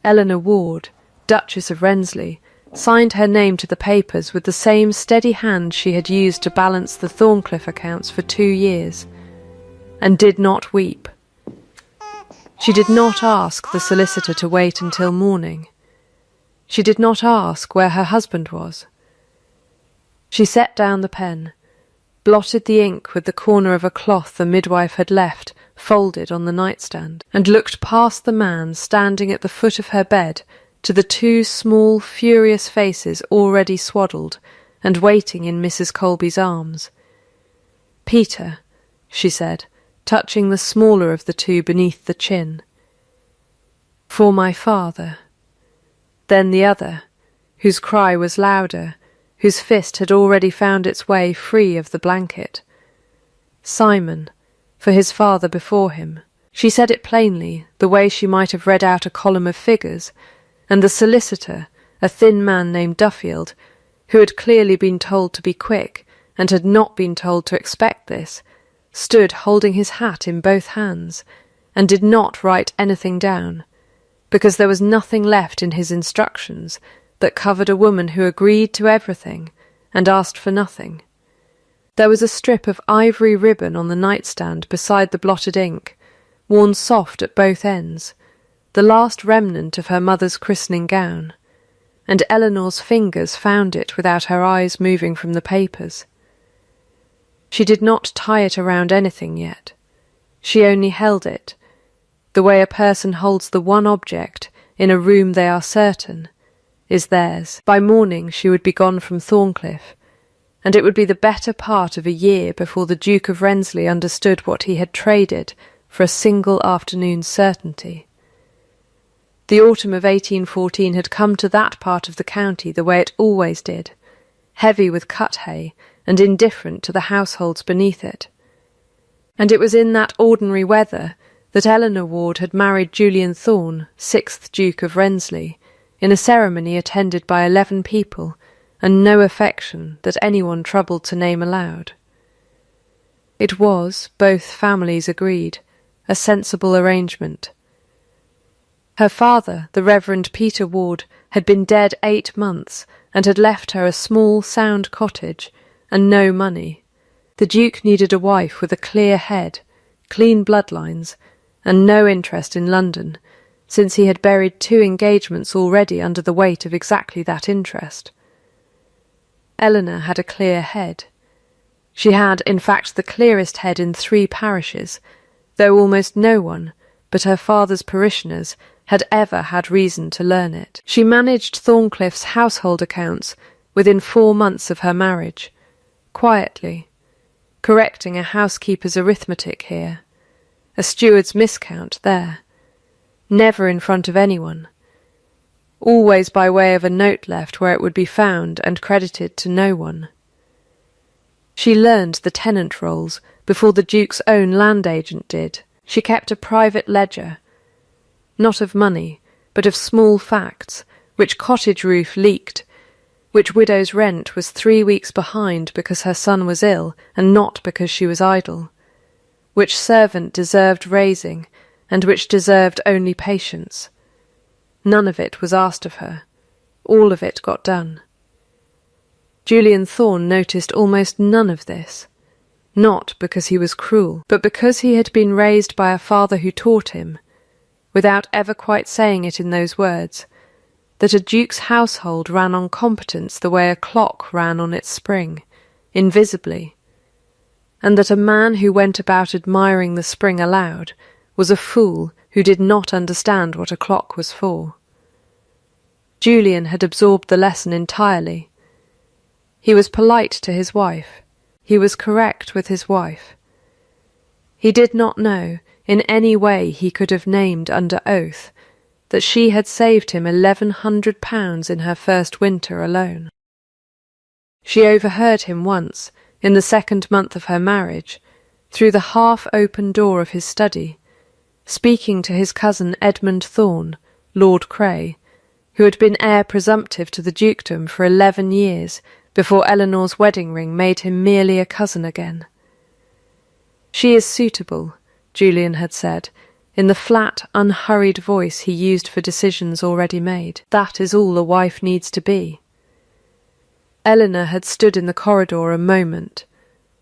Eleanor Ward, Duchess of Regency, signed her name to the papers with the same steady hand she had used to balance the Thorncliffe accounts for 2 years, and did not weep. She did not ask the solicitor to wait until morning. She did not ask where her husband was. She set down the pen, blotted the ink with the corner of a cloth the midwife had left folded on the nightstand, and looked past the man standing at the foot of her bed to the 2 small, furious faces already swaddled and waiting in Mrs. Colby's arms. "Peter," she said, touching the smaller of the 2 beneath the chin. "For my father." Then the other, whose cry was louder, whose fist had already found its way free of the blanket. "Simon, for his father before him." She said it plainly, the way she might have read out a column of figures, and the solicitor, a thin man named Duffield, who had clearly been told to be quick, and had not been told to expect this, stood holding his hat in both hands, and did not write anything down, because there was nothing left in his instructions that covered a woman who agreed to everything and asked for nothing. There was a strip of ivory ribbon on the nightstand beside the blotted ink, worn soft at both ends, the last remnant of her mother's christening gown, and Eleanor's fingers found it without her eyes moving from the papers. She did not tie it around anything yet. She only held it, the way a person holds the one object in a room they are certain is theirs. By morning she would be gone from Thorncliffe, and it would be the better part of a year before the Duke of Regency understood what he had traded for a single afternoon's certainty. The autumn of 1814 had come to that part of the county the way it always did, heavy with cut hay and indifferent to the households beneath it. And it was in that ordinary weather that Eleanor Ward had married Julian Thorne, 6th Duke of Regency, in a ceremony attended by 11 people, and no affection that anyone troubled to name aloud. It was, both families agreed, a sensible arrangement. Her father, the Reverend Peter Ward, had been dead 8 months, and had left her a small, sound cottage, and no money. The Duke needed a wife with a clear head, clean bloodlines, and no interest in London, since he had buried 2 engagements already under the weight of exactly that interest. Eleanor had a clear head. She had, in fact, the clearest head in 3 parishes, though almost no one, but her father's parishioners, had ever had reason to learn it. She managed Thorncliffe's household accounts within 4 months of her marriage, quietly, correcting a housekeeper's arithmetic here, a steward's miscount there, never in front of anyone, always by way of a note left where it would be found and credited to no one. She learned the tenant rolls before the Duke's own land agent did. She kept a private ledger, not of money, but of small facts, which cottage roof leaked, which widow's rent was 3 weeks behind because her son was ill and not because she was idle, which servant deserved raising, and which deserved only patience. None of it was asked of her. All of it got done. Julian Thorne noticed almost none of this, not because he was cruel, but because he had been raised by a father who taught him, without ever quite saying it in those words, that a duke's household ran on competence the way a clock ran on its spring, invisibly, and that a man who went about admiring the spring aloud was a fool who did not understand what a clock was for. Julian had absorbed the lesson entirely. He was polite to his wife. He was correct with his wife. He did not know, in any way he could have named under oath, that she had saved him £1,100 in her first winter alone. She overheard him once, in the 2nd month of her marriage, through the half-open door of his study, speaking to his cousin Edmund Thorne, Lord Cray, who had been heir presumptive to the dukedom for 11 years before Eleanor's wedding ring made him merely a cousin again. "She is suitable," Julian had said, in the flat, unhurried voice he used for decisions already made. That is all a wife needs to be. Eleanor had stood in the corridor a moment,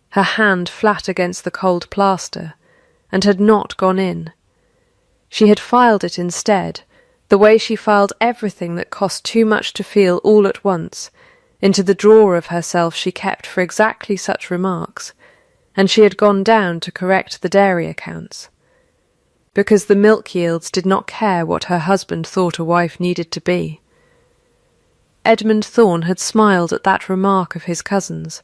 her hand flat against the cold plaster, and had not gone in. She had filed it instead, the way she filed everything that cost too much to feel all at once, into the drawer of herself she kept for exactly such remarks, and she had gone down to correct the dairy accounts. Because the milk yields did not care what her husband thought a wife needed to be. Edmund Thorne had smiled at that remark of his cousin's,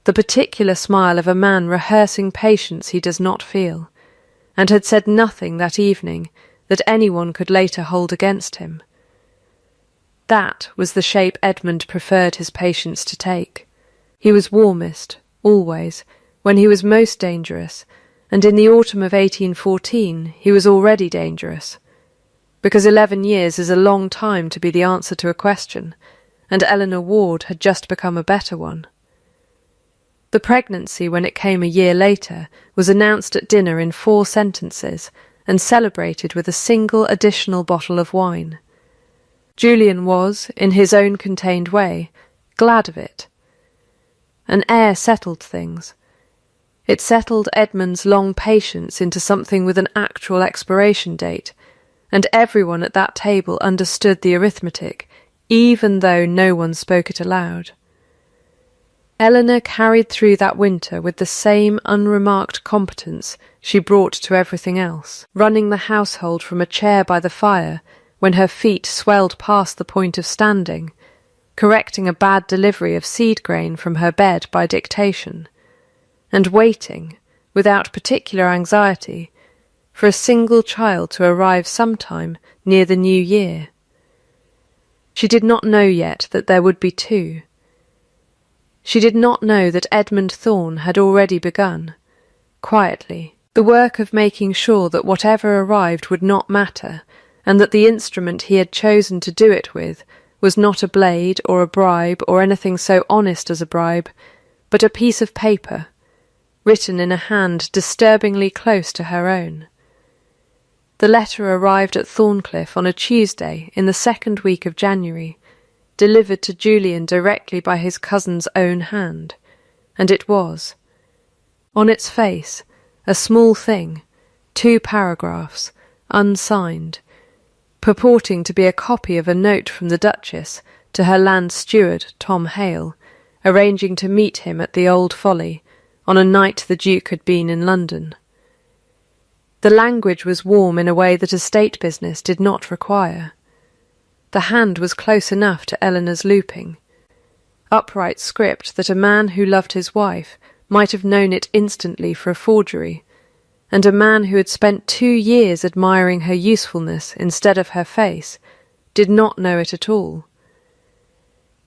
the particular smile of a man rehearsing patience he does not feel, and had said nothing that evening that anyone could later hold against him. That was the shape Edmund preferred his patience to take. He was warmest, always, when he was most dangerous, and in the autumn of 1814 he was already dangerous, because 11 years is a long time to be the answer to a question, and Eleanor Ward had just become a better one. The pregnancy, when it came a year later, was announced at dinner in 4 sentences, and celebrated with a single additional bottle of wine. Julian was, in his own contained way, glad of it. An heir settled things. It settled Edmund's long patience into something with an actual expiration date, and everyone at that table understood the arithmetic, even though no one spoke it aloud. Eleanor carried through that winter with the same unremarked competence she brought to everything else, running the household from a chair by the fire when her feet swelled past the point of standing, correcting a bad delivery of seed grain from her bed by dictation, and waiting, without particular anxiety, for a single child to arrive sometime near the new year. She did not know yet that there would be 2. She did not know that Edmund Thorne had already begun, quietly, the work of making sure that whatever arrived would not matter, and that the instrument he had chosen to do it with was not a blade or a bribe or anything so honest as a bribe, but a piece of paper, written in a hand disturbingly close to her own. The letter arrived at Thorncliffe on a Tuesday in the 2nd week of January, delivered to Julian directly by his cousin's own hand, and it was, on its face, a small thing, 2 paragraphs, unsigned, purporting to be a copy of a note from the Duchess to her land steward, Tom Hale, arranging to meet him at the Old Folly on a night the Duke had been in London. The language was warm in a way that estate business did not require. The hand was close enough to Eleanor's looping, upright script that a man who loved his wife might have known it instantly for a forgery, and a man who had spent 2 years admiring her usefulness instead of her face did not know it at all.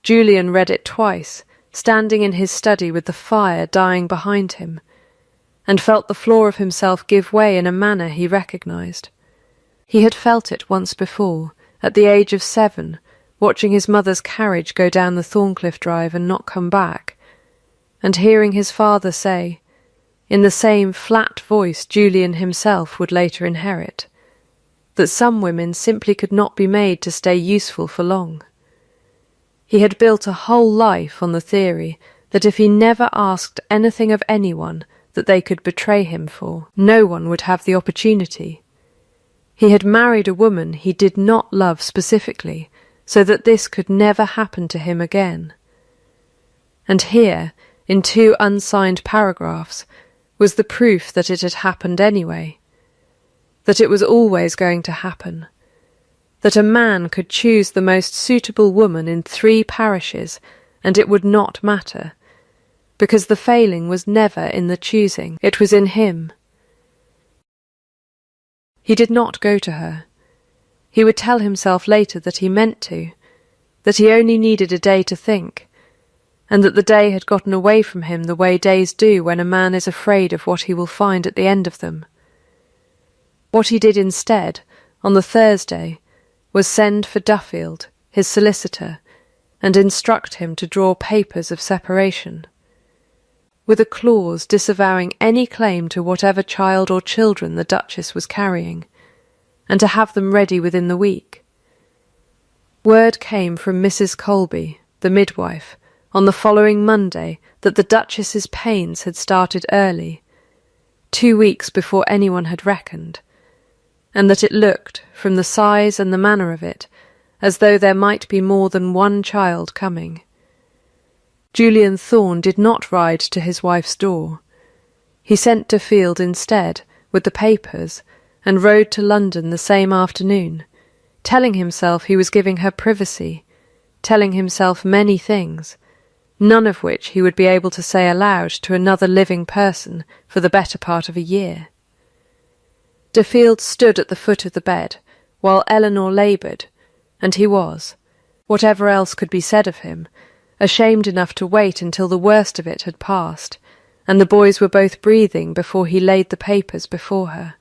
Julian read it twice, standing in his study with the fire dying behind him, and felt the floor of himself give way in a manner he recognised. He had felt it once before, at the age of 7, watching his mother's carriage go down the Thorncliffe drive and not come back, and hearing his father say, in the same flat voice Julian himself would later inherit, that some women simply could not be made to stay useful for long. He had built a whole life on the theory that if he never asked anything of anyone that they could betray him for, no one would have the opportunity. He had married a woman he did not love specifically, so that this could never happen to him again. And here, in 2 unsigned paragraphs, was the proof that it had happened anyway, that it was always going to happen, that a man could choose the most suitable woman in 3 parishes and it would not matter, because the failing was never in the choosing, it was in him. He did not go to her. He would tell himself later that he meant to, that he only needed a day to think, and that the day had gotten away from him the way days do when a man is afraid of what he will find at the end of them. What he did instead, on the Thursday, was send for Duffield, his solicitor, and instruct him to draw papers of separation, with a clause disavowing any claim to whatever child or children the Duchess was carrying, and to have them ready within the week. Word came from Mrs. Colby, the midwife, on the following Monday that the Duchess's pains had started early, 2 weeks before anyone had reckoned, and that it looked, from the size and the manner of it, as though there might be more than one child coming. Julian Thorne did not ride to his wife's door. He sent Duffield instead, with the papers, and rode to London the same afternoon, telling himself he was giving her privacy, telling himself many things, none of which he would be able to say aloud to another living person for the better part of a year. Duffield stood at the foot of the bed, while Eleanor laboured, and he was, whatever else could be said of him, ashamed enough to wait until the worst of it had passed, and the boys were both breathing before he laid the papers before her.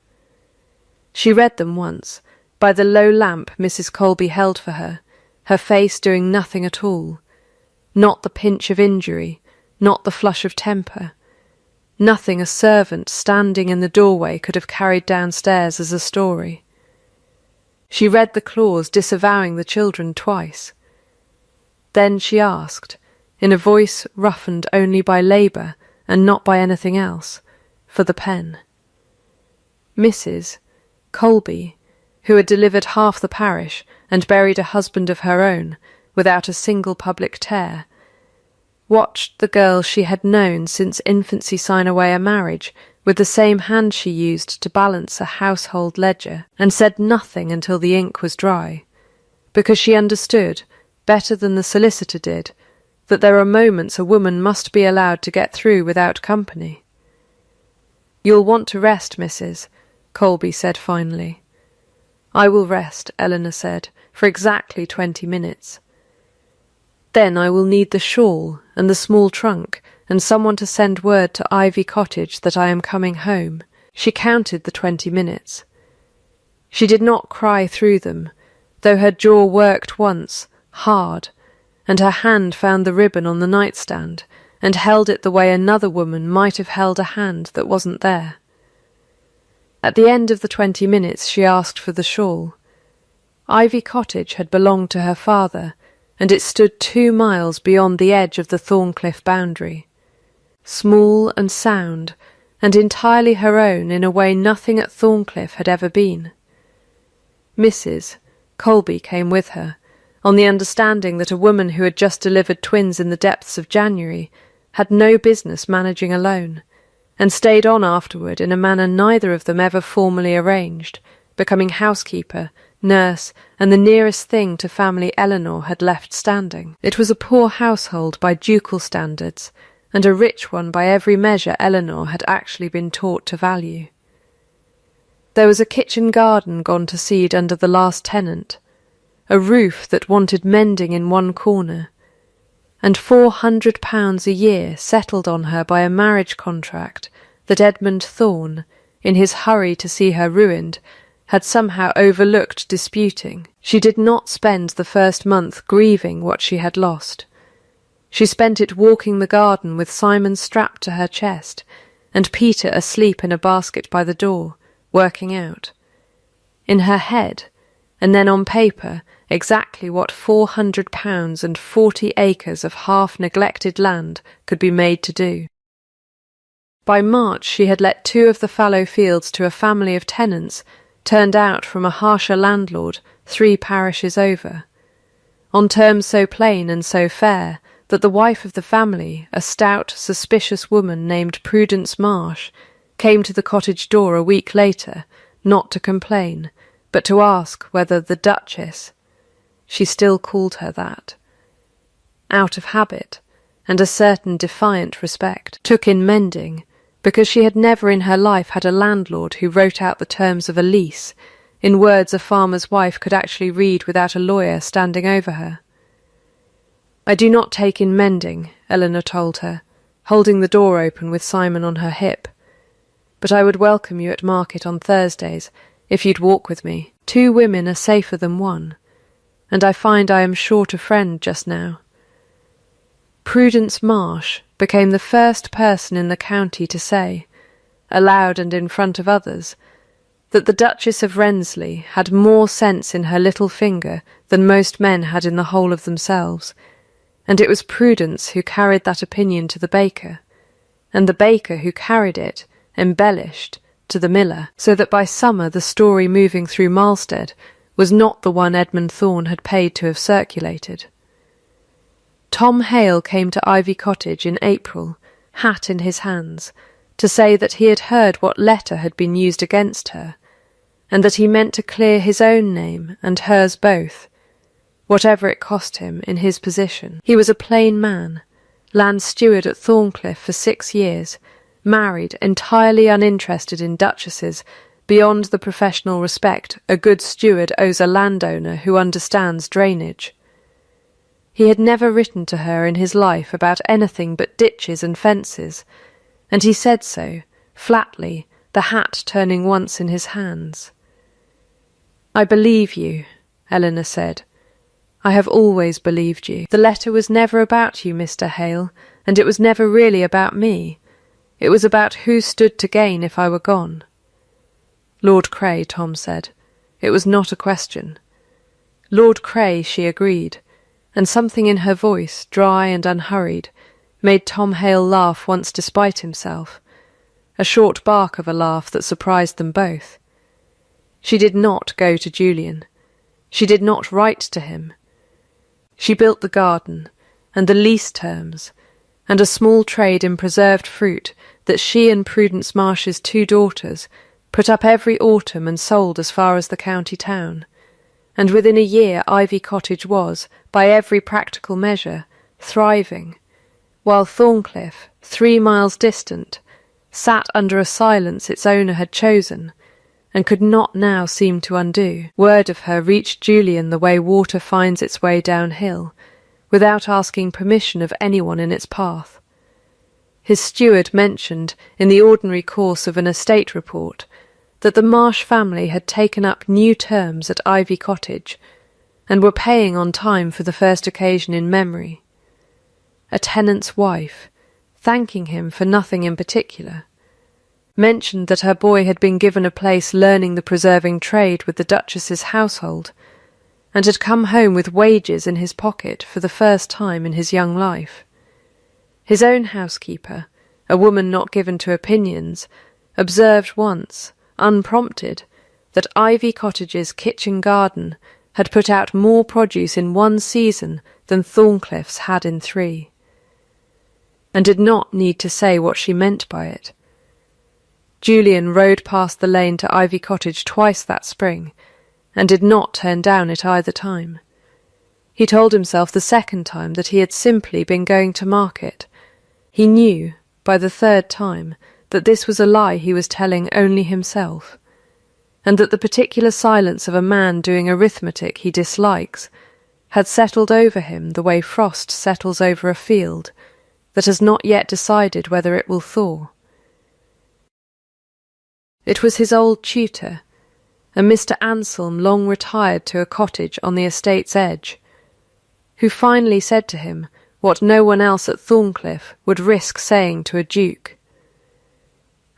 She read them once, by the low lamp Mrs. Colby held for her, her face doing nothing at all, not the pinch of injury, not the flush of temper, nothing a servant standing in the doorway could have carried downstairs as a story. She read the clause disavowing the children twice. Then she asked, in a voice roughened only by labour and not by anything else, for the pen. Mrs. Colby, who had delivered half the parish and buried a husband of her own without a single public tear, watched the girl she had known since infancy sign away a marriage with the same hand she used to balance a household ledger, and said nothing until the ink was dry, because she understood, better than the solicitor did, that there are moments a woman must be allowed to get through without company. "You'll want to rest, Mrs.," Colby said finally. "I will rest," Eleanor said, "for exactly 20 minutes. Then I will need the shawl and the small trunk and someone to send word to Ivy Cottage that I am coming home." She counted the 20 minutes. She did not cry through them, though her jaw worked once, hard, and her hand found the ribbon on the nightstand and held it the way another woman might have held a hand that wasn't there. At the end of the 20 minutes she asked for the shawl. Ivy Cottage had belonged to her father, and it stood 2 miles beyond the edge of the Thorncliffe boundary. Small and sound, and entirely her own in a way nothing at Thorncliffe had ever been. Mrs. Colby came with her, on the understanding that a woman who had just delivered twins in the depths of January had no business managing alone, and stayed on afterward in a manner neither of them ever formally arranged, becoming housekeeper, nurse, and the nearest thing to family Eleanor had left standing. It was a poor household by ducal standards, and a rich one by every measure Eleanor had actually been taught to value. There was a kitchen garden gone to seed under the last tenant, a roof that wanted mending in one corner, and £400 a year settled on her by a marriage contract that Edmund Thorne, in his hurry to see her ruined, had somehow overlooked disputing. She did not spend the first month grieving what she had lost. She spent it walking the garden with Simon strapped to her chest, and Peter asleep in a basket by the door, working out. In her head, and then on paper, exactly what £400 and 40 acres of half-neglected land could be made to do. By March she had let 2 of the fallow fields to a family of tenants turned out from a harsher landlord 3 parishes over, on terms so plain and so fair that the wife of the family, a stout, suspicious woman named Prudence Marsh, came to the cottage door a week later, not to complain, but to ask whether the Duchess, she still called her that, out of habit and a certain defiant respect, took in mending, because she had never in her life had a landlord who wrote out the terms of a lease, in words a farmer's wife could actually read without a lawyer standing over her. "I do not take in mending," Eleanor told her, holding the door open with Simon on her hip. "But I would welcome you at market on Thursdays, if you'd walk with me. 2 women are safer than 1, and I find I am short a friend just now." Prudence Marsh became the first person in the county to say, aloud and in front of others, that the Duchess of Rensley had more sense in her little finger than most men had in the whole of themselves, and it was Prudence who carried that opinion to the baker, and the baker who carried it, embellished, to the miller, so that by summer the story moving through Malstead was not the one Edmund Thorne had paid to have circulated. Tom Hale came to Ivy Cottage in April, hat in his hands, to say that he had heard what letter had been used against her, and that he meant to clear his own name and hers both, whatever it cost him in his position. He was a plain man, land steward at Thorncliffe for 6 years, married, entirely uninterested in duchesses, beyond the professional respect a good steward owes a landowner who understands drainage. He had never written to her in his life about anything but ditches and fences, and he said so, flatly, the hat turning once in his hands. "I believe you," Eleanor said. "I have always believed you. The letter was never about you, Mr. Hale, and it was never really about me. It was about who stood to gain if I were gone." "Lord Cray," Tom said. It was not a question. Lord Cray, she agreed, and something in her voice, dry and unhurried, made Tom Hale laugh once despite himself, a short bark of a laugh that surprised them both. She did not go to Julian. She did not write to him. She built the garden, and the lease terms, and a small trade in preserved fruit that she and Prudence Marsh's 2 daughters put up every autumn and sold as far as the county town, and within a year Ivy Cottage was, by every practical measure, thriving, while Thorncliffe, 3 miles distant, sat under a silence its owner had chosen, and could not now seem to undo. Word of her reached Julian the way water finds its way downhill, without asking permission of anyone in its path. His steward mentioned, in the ordinary course of an estate report, that the Marsh family had taken up new terms at Ivy Cottage, and were paying on time for the first occasion in memory. A tenant's wife, thanking him for nothing in particular, mentioned that her boy had been given a place learning the preserving trade with the Duchess's household, and had come home with wages in his pocket for the first time in his young life. His own housekeeper, a woman not given to opinions, observed once, unprompted, that Ivy Cottage's kitchen garden had put out more produce in 1 season than Thorncliffe's had in 3, and did not need to say what she meant by it. Julian rode past the lane to Ivy Cottage twice that spring, and did not turn down it either time. He told himself the second time that he had simply been going to market. He knew, by the 3rd time, that this was a lie he was telling only himself, and that the particular silence of a man doing arithmetic he dislikes had settled over him the way frost settles over a field that has not yet decided whether it will thaw. It was his old tutor, a Mr. Anselm long retired to a cottage on the estate's edge, who finally said to him what no one else at Thorncliffe would risk saying to a duke.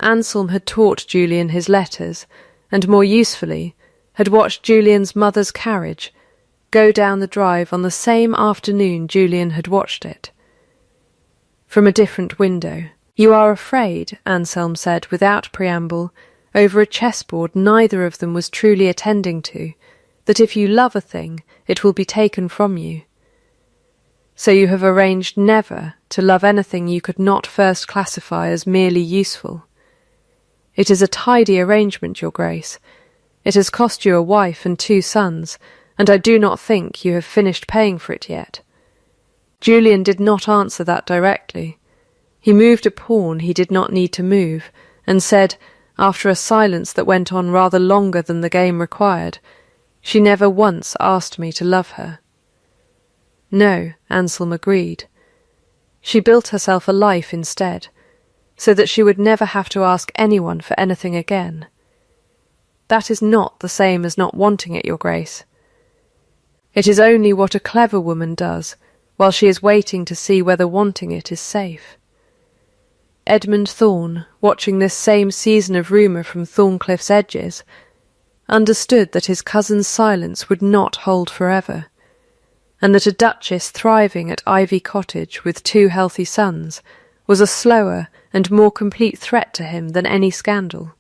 Anselm had taught Julian his letters, and more usefully, had watched Julian's mother's carriage go down the drive on the same afternoon Julian had watched it. From a different window. "You are afraid," Anselm said without preamble, over a chessboard neither of them was truly attending to, "that if you love a thing, it will be taken from you. So you have arranged never to love anything you could not first classify as merely useful. It is a tidy arrangement, Your Grace. It has cost you a wife and 2 sons, and I do not think you have finished paying for it yet." Julian did not answer that directly. He moved a pawn he did not need to move, and said, after a silence that went on rather longer than the game required, "She never once asked me to love her." No, Anselm agreed. She built herself a life instead, so that she would never have to ask anyone for anything again. That is not the same as not wanting it, Your Grace. It is only what a clever woman does, while she is waiting to see whether wanting it is safe. Edmund Thorne, watching this same season of rumour from Thorncliffe's edges, understood that his cousin's silence would not hold forever, and that a Duchess thriving at Ivy Cottage with 2 healthy sons was a slower and more complete threat to him than any scandal.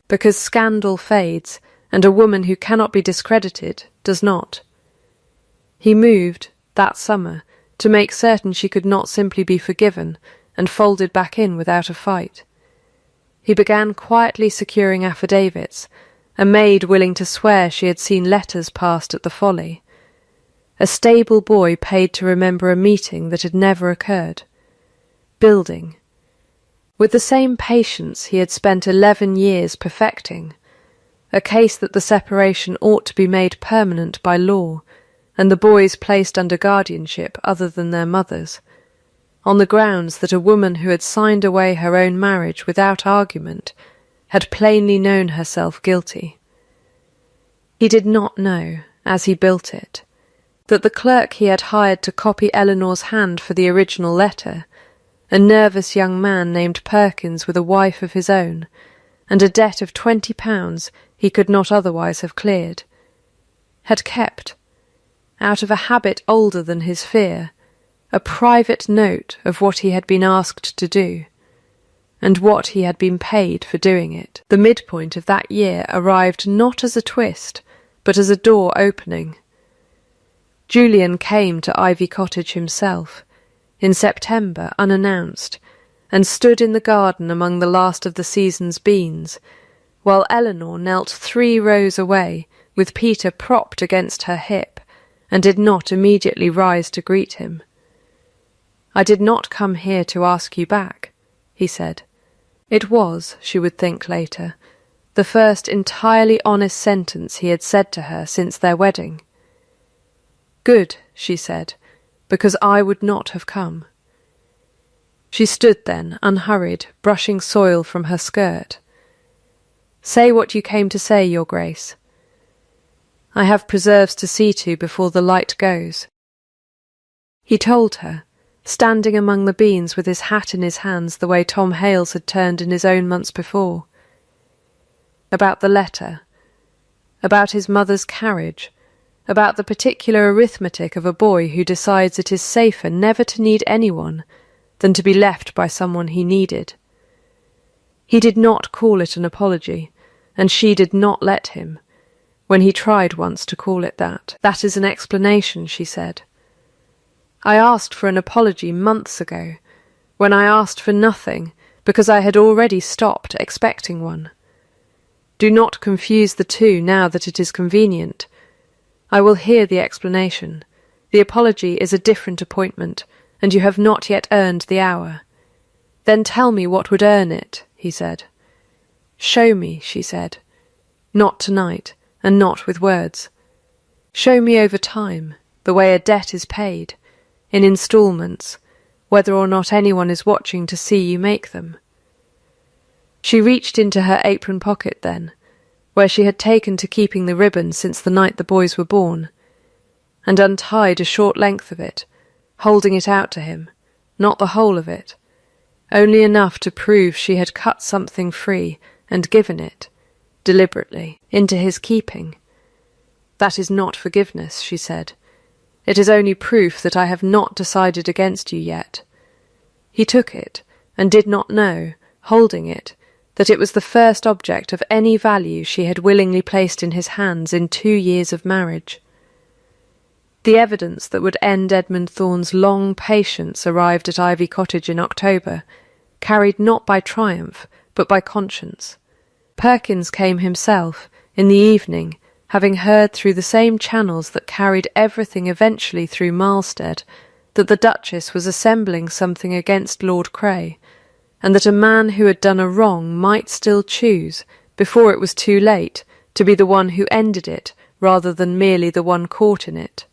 Because scandal fades, and a woman who cannot be discredited does not. He moved, that summer, to make certain she could not simply be forgiven and folded back in without a fight. He began quietly securing affidavits, a maid willing to swear she had seen letters passed at the Folly, a stable boy paid to remember a meeting that had never occurred, building, with the same patience he had spent 11 years perfecting, a case that the separation ought to be made permanent by law, and the boys placed under guardianship other than their mothers, on the grounds that a woman who had signed away her own marriage without argument had plainly known herself guilty. He did not know, as he built it, that the clerk he had hired to copy Eleanor's hand for the original letter, a nervous young man named Perkins with a wife of his own, and a debt of £20 he could not otherwise have cleared, had kept, out of a habit older than his fear, a private note of what he had been asked to do, and what he had been paid for doing it. The midpoint of that year arrived not as a twist, but as a door opening. Julian came to Ivy Cottage himself, in September unannounced, and stood in the garden among the last of the season's beans, while Eleanor knelt 3 rows away, with Peter propped against her hip, and did not immediately rise to greet him. "I did not come here to ask you back," he said. It was, she would think later, the first entirely honest sentence he had said to her since their wedding. "Good," she said, "because I would not have come." She stood then, unhurried, brushing soil from her skirt. "Say what you came to say, Your Grace." "I have preserves to see to before the light goes." He told her, standing among the beans with his hat in his hands the way Tom Hales had turned in his own months before. About the letter, about his mother's carriage, about the particular arithmetic of a boy who decides it is safer never to need anyone than to be left by someone he needed. He did not call it an apology, and she did not let him, when he tried once to call it that. "That is an explanation," she said. "I asked for an apology months ago, when I asked for nothing, because I had already stopped expecting one. Do not confuse the two now that it is convenient. I will hear the explanation. The apology is a different appointment, and you have not yet earned the hour." "Then tell me what would earn it," he said. "Show me," she said. "Not tonight, and not with words. Show me over time, the way a debt is paid, in instalments, whether or not anyone is watching to see you make them." She reached into her apron pocket then, where she had taken to keeping the ribbon since the night the boys were born, and untied a short length of it, holding it out to him, not the whole of it, only enough to prove she had cut something free and given it, deliberately, into his keeping. "That is not forgiveness," she said. "It is only proof that I have not decided against you yet." He took it, and did not know, holding it, that it was the first object of any value she had willingly placed in his hands in 2 years of marriage. The evidence that would end Edmund Thorne's long patience arrived at Ivy Cottage in October, carried not by triumph, but by conscience. Perkins came himself, in the evening, having heard through the same channels that carried everything eventually through Marlstead, that the Duchess was assembling something against Lord Cray, and that a man who had done a wrong might still choose, before it was too late, to be the one who ended it, rather than merely the one caught in it.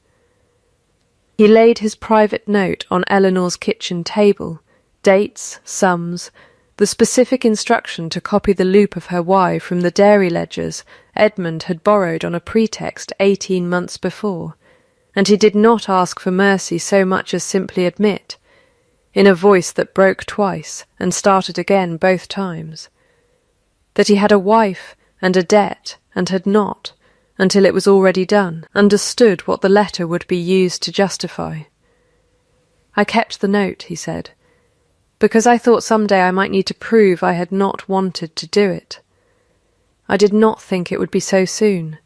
He laid his private note on Eleanor's kitchen table, dates, sums, the specific instruction to copy the loop of her Y from the dairy ledgers Edmund had borrowed on a pretext 18 months before, and he did not ask for mercy so much as simply admit, in a voice that broke twice and started again both times, that he had a wife and a debt and had not, until it was already done, understood what the letter would be used to justify. "I kept the note," he said, "because I thought someday I might need to prove I had not wanted to do it. I did not think it would be so soon.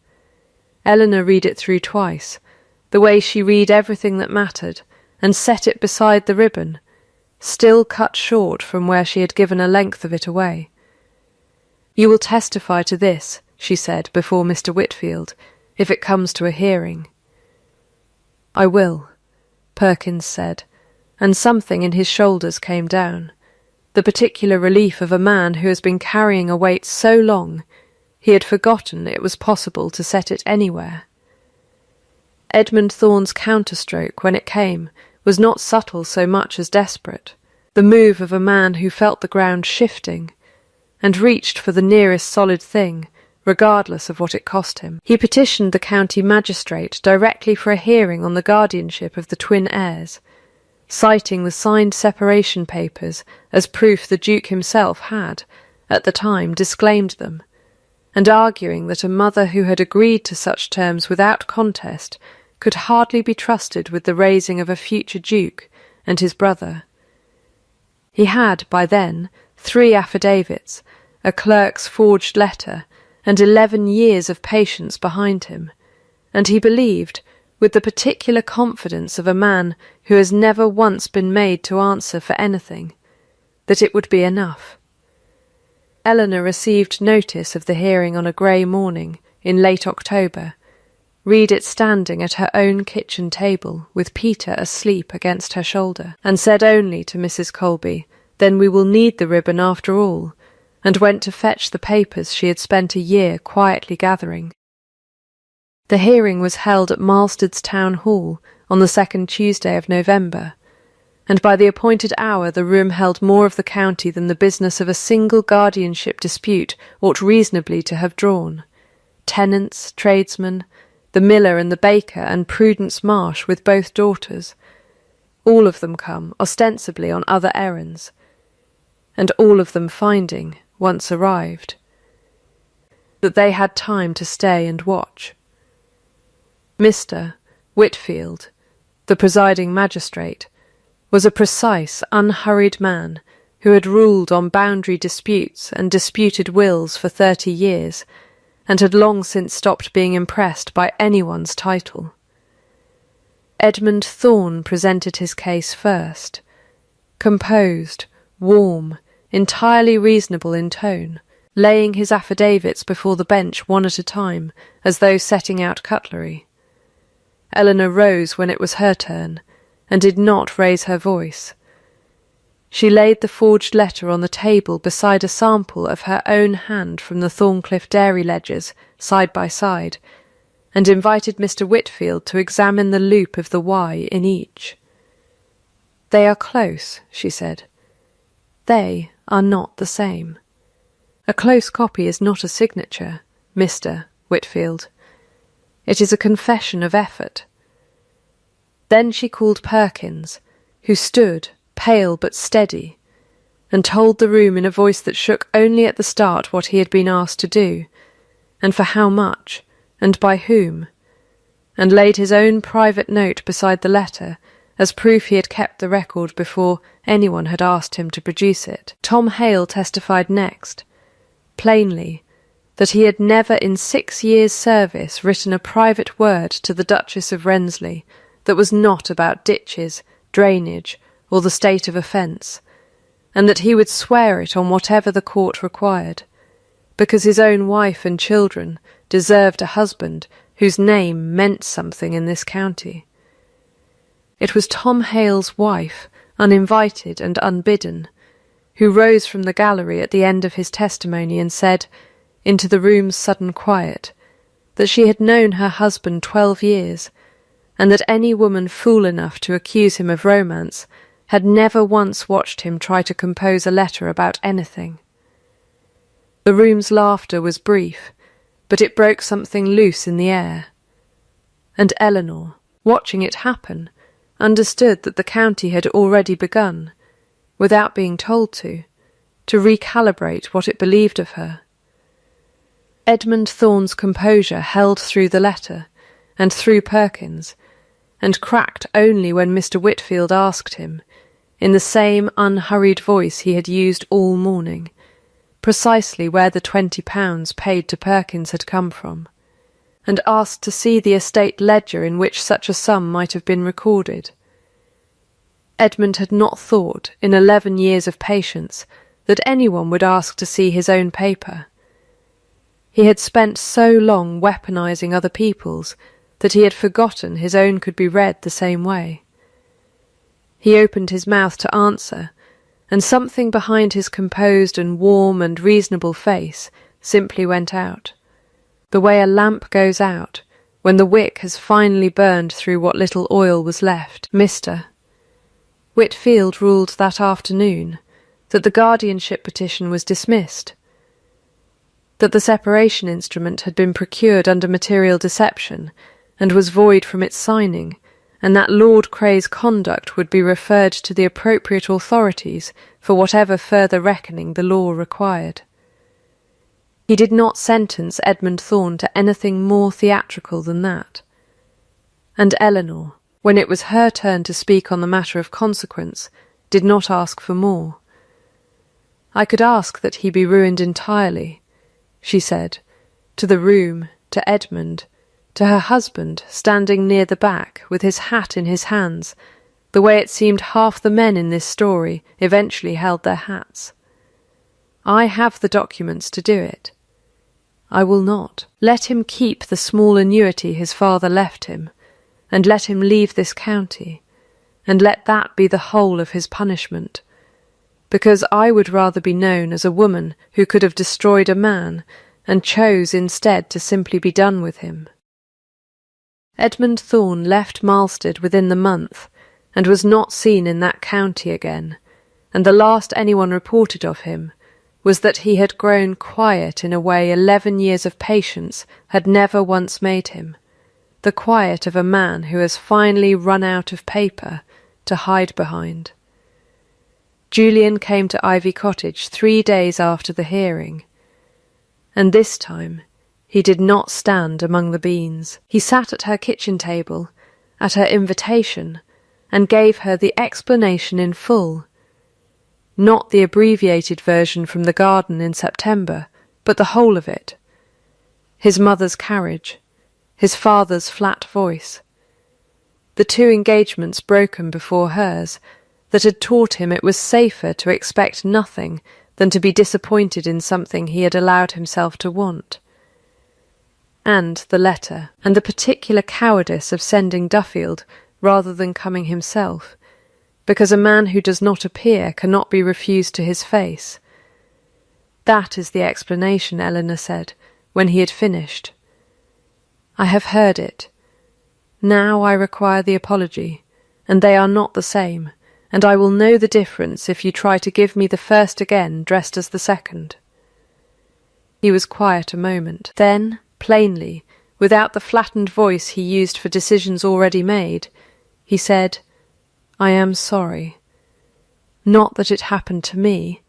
Eleanor read it through twice, the way she read everything that mattered, and set it beside the ribbon, still cut short from where she had given a length of it away. You will testify to this," she said before Mr. Whitfield, "if it comes to a hearing." "I will," Perkins said, and something in his shoulders came down, the particular relief of a man who has been carrying a weight so long he had forgotten it was possible to set it anywhere. Edmund Thorne's counterstroke, when it came, was not subtle so much as desperate, the move of a man who felt the ground shifting, and reached for the nearest solid thing, regardless of what it cost him. He petitioned the county magistrate directly for a hearing on the guardianship of the twin heirs, citing the signed separation papers as proof the Duke himself had, at the time, disclaimed them, and arguing that a mother who had agreed to such terms without contest could hardly be trusted with the raising of a future Duke and his brother. He had, by then, 3 affidavits, a clerk's forged letter, and 11 years of patience behind him, and he believed, with the particular confidence of a man who has never once been made to answer for anything, that it would be enough. Eleanor received notice of the hearing on a grey morning in late October, read it standing at her own kitchen table with Peter asleep against her shoulder, and said only to Mrs. Colby, "Then we will need the ribbon after all," and went to fetch the papers she had spent a year quietly gathering. The hearing was held at Marlstead's Town Hall on the 2nd Tuesday of November, and by the appointed hour the room held more of the county than the business of a single guardianship dispute ought reasonably to have drawn. Tenants, tradesmen, the miller and the baker, and Prudence Marsh with both daughters, all of them come, ostensibly on other errands, and all of them finding, once arrived, that they had time to stay and watch. Mr. Whitfield, the presiding magistrate, was a precise, unhurried man who had ruled on boundary disputes and disputed wills for 30 years, and had long since stopped being impressed by anyone's title. Edmund Thorne presented his case first, composed, warm, entirely reasonable in tone, laying his affidavits before the bench one at a time, as though setting out cutlery. Eleanor rose when it was her turn, and did not raise her voice. She laid the forged letter on the table beside a sample of her own hand from the Thorncliffe dairy ledgers, side by side, and invited Mr. Whitfield to examine the loop of the Y in each. "They are close," she said. "They are not the same. A close copy is not a signature, Mr. Whitfield. It is a confession of effort." Then she called Perkins, who stood, pale but steady, and told the room in a voice that shook only at the start what he had been asked to do, and for how much, and by whom, and laid his own private note beside the letter as proof he had kept the record before anyone had asked him to produce it. Tom Hale testified next, plainly, that he had never in 6 years' service written a private word to the Duchess of Rensley that was not about ditches, drainage, or the state of offence, and that he would swear it on whatever the court required, because his own wife and children deserved a husband whose name meant something in this county. It was Tom Hale's wife, uninvited and unbidden, who rose from the gallery at the end of his testimony and said, into the room's sudden quiet, that she had known her husband 12 years, and that any woman fool enough to accuse him of romance had never once watched him try to compose a letter about anything. The room's laughter was brief, but it broke something loose in the air, and Eleanor, watching it happen, understood that the county had already begun, without being told to recalibrate what it believed of her. Edmund Thorne's composure held through the letter, and through Perkins, and cracked only when Mr. Whitfield asked him, in the same unhurried voice he had used all morning, precisely where the £20 paid to Perkins had come from, and asked to see the estate ledger in which such a sum might have been recorded. Edmund had not thought, in 11 years of patience, that anyone would ask to see his own paper. He had spent so long weaponising other people's that he had forgotten his own could be read the same way. He opened his mouth to answer, and something behind his composed and warm and reasonable face simply went out, the way a lamp goes out when the wick has finally burned through what little oil was left. Mr. Whitfield ruled that afternoon that the guardianship petition was dismissed, that the separation instrument had been procured under material deception and was void from its signing, and that Lord Cray's conduct would be referred to the appropriate authorities for whatever further reckoning the law required. He did not sentence Edmund Thorne to anything more theatrical than that. And Eleanor, when it was her turn to speak on the matter of consequence, did not ask for more. "I could ask that he be ruined entirely," she said, to the room, to Edmund, to her husband standing near the back with his hat in his hands, the way it seemed half the men in this story eventually held their hats. "I have the documents to do it. I will not. Let him keep the small annuity his father left him, and let him leave this county, and let that be the whole of his punishment, because I would rather be known as a woman who could have destroyed a man and chose instead to simply be done with him." Edmund Thorne left Malstead within the month, and was not seen in that county again, and the last anyone reported of him was that he had grown quiet in a way 11 years of patience had never once made him, the quiet of a man who has finally run out of paper to hide behind. Julian came to Ivy Cottage 3 days after the hearing, and this time he did not stand among the beans. He sat at her kitchen table, at her invitation, and gave her the explanation in full. Not the abbreviated version from the garden in September, but the whole of it. His mother's carriage, his father's flat voice, the 2 engagements broken before hers, that had taught him it was safer to expect nothing than to be disappointed in something he had allowed himself to want. And the letter, and the particular cowardice of sending Duffield rather than coming himself, because a man who does not appear cannot be refused to his face. "That is the explanation," Eleanor said, when he had finished. "I have heard it. Now I require the apology, and they are not the same, and I will know the difference if you try to give me the first again dressed as the second." He was quiet a moment. Then, plainly, without the flattened voice he used for decisions already made, he said, "I am sorry. Not that it happened to me.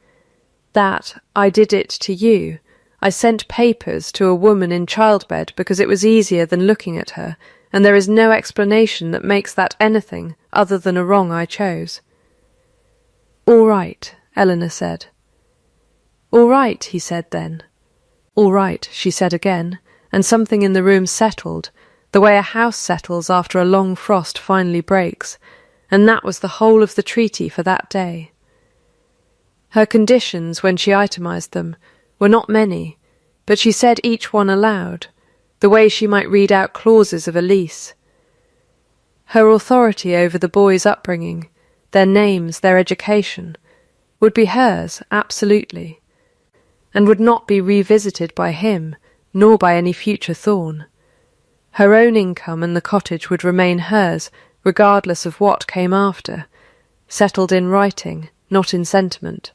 That I did it to you. I sent papers to a woman in childbed because it was easier than looking at her, and there is no explanation that makes that anything other than a wrong I chose." "All right," Eleanor said. "All right," he said then. "All right," she said again, and something in the room settled, the way a house settles after a long frost finally breaks, and that was the whole of the treaty for that day. Her conditions, when she itemised them, were not many, but she said each one aloud, the way she might read out clauses of a lease. Her authority over the boys' upbringing, their names, their education, would be hers absolutely, and would not be revisited by him, nor by any future Thorne. Her own income and the cottage would remain hers, regardless of what came after, settled in writing, not in sentiment.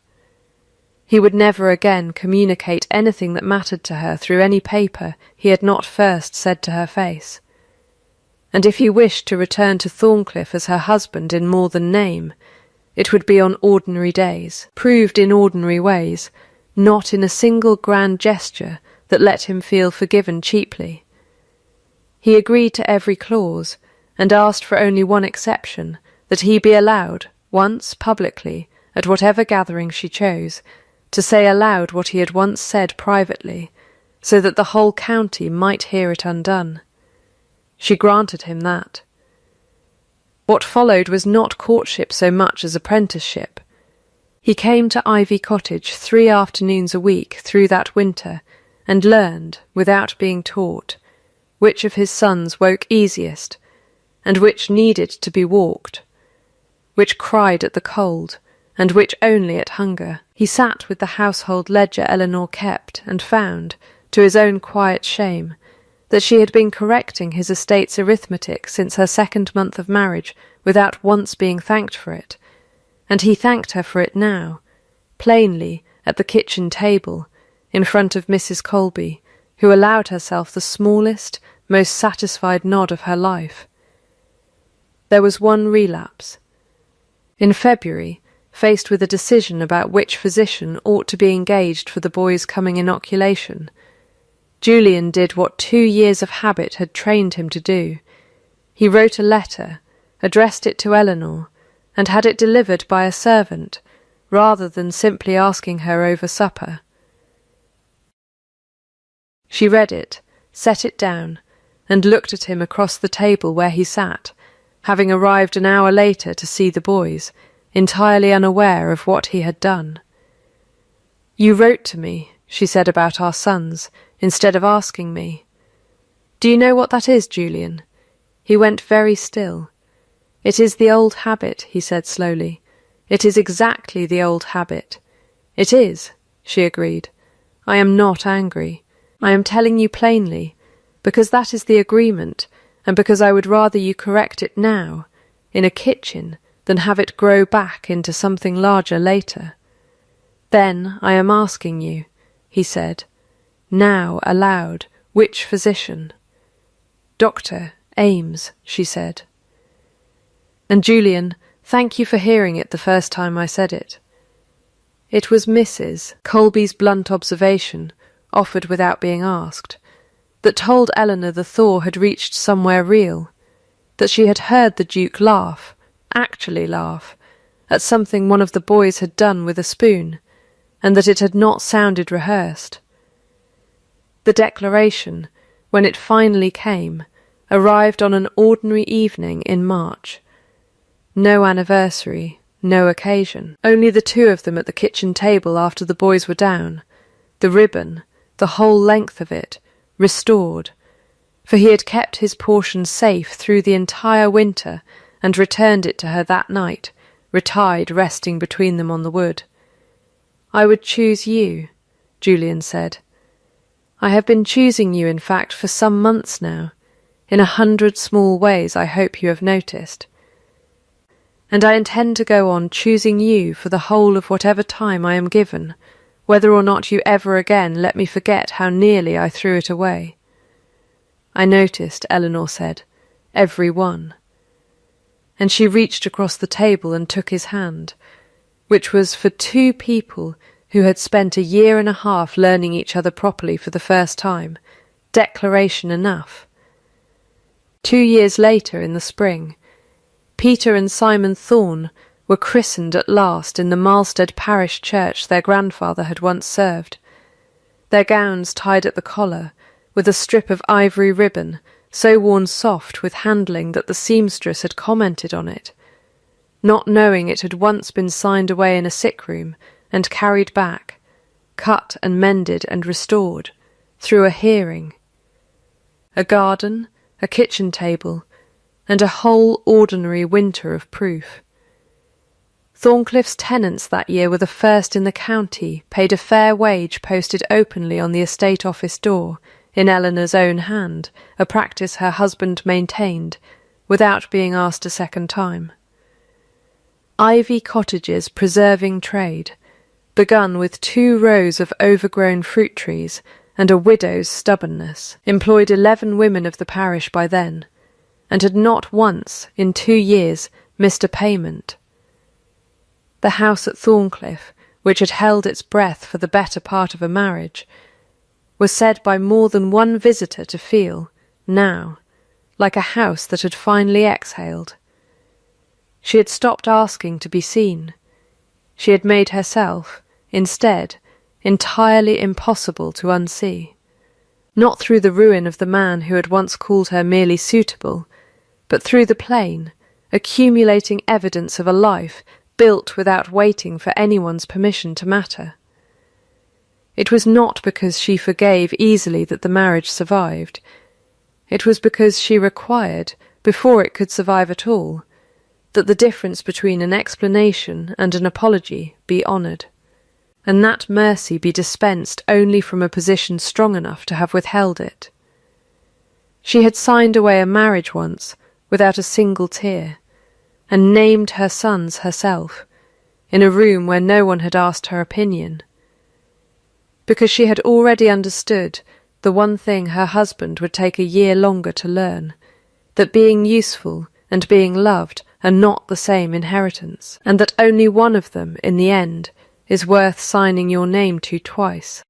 He would never again communicate anything that mattered to her through any paper he had not first said to her face. And if he wished to return to Thorncliffe as her husband in more than name, it would be on ordinary days, proved in ordinary ways, not in a single grand gesture that let him feel forgiven cheaply. He agreed to every clause, and asked for only one exception, that he be allowed, once publicly, at whatever gathering she chose, to say aloud what he had once said privately, so that the whole county might hear it undone. She granted him that. What followed was not courtship so much as apprenticeship. He came to Ivy Cottage 3 afternoons a week through that winter, and learned, without being taught, which of his sons woke easiest, and which needed to be walked, which cried at the cold, and which only at hunger. He sat with the household ledger Eleanor kept, and found, to his own quiet shame, that she had been correcting his estate's arithmetic since her 2nd month of marriage without once being thanked for it, and he thanked her for it now, plainly, at the kitchen table, in front of Mrs. Colby, who allowed herself the smallest, most satisfied nod of her life. There was one relapse. In February, faced with a decision about which physician ought to be engaged for the boy's coming inoculation, Julian did what 2 years of habit had trained him to do. He wrote a letter, addressed it to Eleanor, and had it delivered by a servant, rather than simply asking her over supper. She read it, set it down, and looked at him across the table where he sat, having arrived an hour later to see the boys, entirely unaware of what he had done. "You wrote to me," she said, "about our sons, instead of asking me. Do you know what that is, Julian?" He went very still. "It is the old habit," he said slowly. "It is exactly the old habit." "It is," she agreed. "I am not angry. I am telling you plainly, because that is the agreement, and because I would rather you correct it now, in a kitchen, than have it grow back into something larger later. Then I am asking you," he said, now aloud, "which physician?" "Dr. Ames," she said. "And Julian, thank you for hearing it the first time I said it." It was Mrs. Colby's blunt observation, offered without being asked, that told Eleanor the thaw had reached somewhere real, that she had heard the Duke laugh, actually laugh, at something one of the boys had done with a spoon, and that it had not sounded rehearsed. The declaration, when it finally came, arrived on an ordinary evening in March. No anniversary, no occasion, only the two of them at the kitchen table after the boys were down, the ribbon, the whole length of it, restored, for he had kept his portion safe through the entire winter and returned it to her that night, retired resting between them on the wood. "I would choose you," Julian said. "I have been choosing you, in fact, for some months now, in 100 small ways I hope you have noticed. And I intend to go on choosing you for the whole of whatever time I am given, whether or not you ever again let me forget how nearly I threw it away." "I noticed," Eleanor said, "every one." And she reached across the table and took his hand, which was for 2 people who had spent a year and a half learning each other properly for the first time, declaration enough. 2 years later, in the spring, Peter and Simon Thorne were christened at last in the Marlstead parish church their grandfather had once served, their gowns tied at the collar, with a strip of ivory ribbon so worn soft with handling that the seamstress had commented on it, not knowing it had once been signed away in a sick room and carried back, cut and mended and restored, through a hearing. A garden, a kitchen table, and a whole ordinary winter of proof. Thorncliffe's tenants that year were the first in the county, paid a fair wage posted openly on the estate office door, in Eleanor's own hand, a practice her husband maintained, without being asked a second time. Ivy Cottage's preserving trade, begun with 2 rows of overgrown fruit trees and a widow's stubbornness, employed 11 women of the parish by then, and had not once, in 2 years, missed a payment. The house at Thorncliffe, which had held its breath for the better part of a marriage, was said by more than one visitor to feel, now, like a house that had finally exhaled. She had stopped asking to be seen. She had made herself, instead, entirely impossible to unsee. Not through the ruin of the man who had once called her merely suitable, but through the plain, accumulating evidence of a life built without waiting for anyone's permission to matter. It was not because she forgave easily that the marriage survived. It was because she required, before it could survive at all, that the difference between an explanation and an apology be honoured, and that mercy be dispensed only from a position strong enough to have withheld it. She had signed away a marriage once, without a single tear, and named her sons herself, in a room where no one had asked her opinion, because she had already understood the one thing her husband would take a year longer to learn, that being useful and being loved are not the same inheritance, and that only one of them, in the end, is worth signing your name to twice.